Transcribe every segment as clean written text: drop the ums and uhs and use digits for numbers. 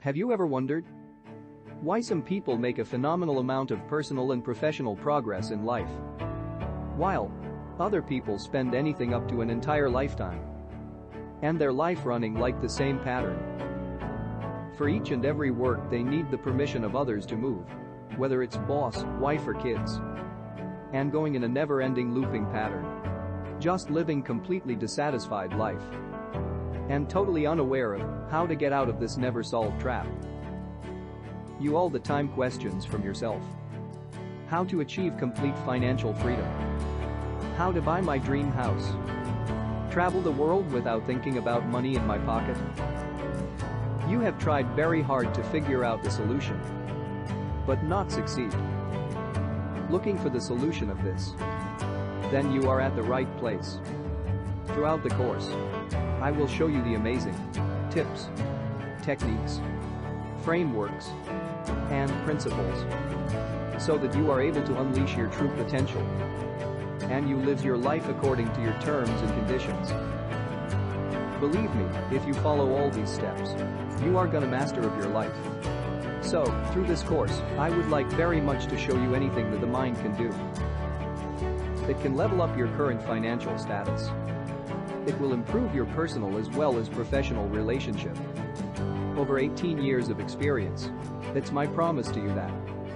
Have you ever wondered why some people make a phenomenal amount of personal and professional progress in life, while other people spend anything up to an entire lifetime and their life running like the same pattern? For each and every work they need the permission of others to move, whether it's boss, wife or kids, and going in a never-ending looping pattern, just living completely dissatisfied life and totally unaware of how to get out of this never-solved trap. You all the time questions from yourself. How to achieve complete financial freedom? How to buy my dream house? Travel the world without thinking about money in my pocket? You have tried very hard to figure out the solution, but not succeed. Looking for the solution of this? Then you are at the right place. Throughout the course, I will show you the amazing tips, techniques, frameworks, and principles so that you are able to unleash your true potential and you live your life according to your terms and conditions. Believe me, if you follow all these steps, you are gonna master of your life. So, through this course, I would like very much to show you anything that the mind can do. It can level up your current financial status. It will improve your personal as well as professional relationship. Over 18 years of experience, it's my promise to you that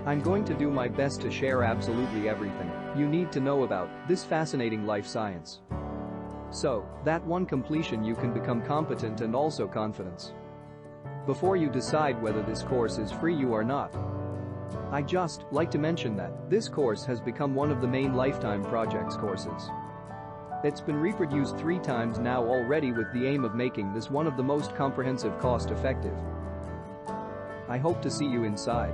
I'm going to do my best to share absolutely everything you need to know about this fascinating life science. So, that one completion you can become competent and also confidence. Before you decide whether this course is free you or not, I just like to mention that this course has become one of the main lifetime projects courses. It's been reproduced 3 times now already with the aim of making this one of the most comprehensive, cost-effective. I hope to see you inside.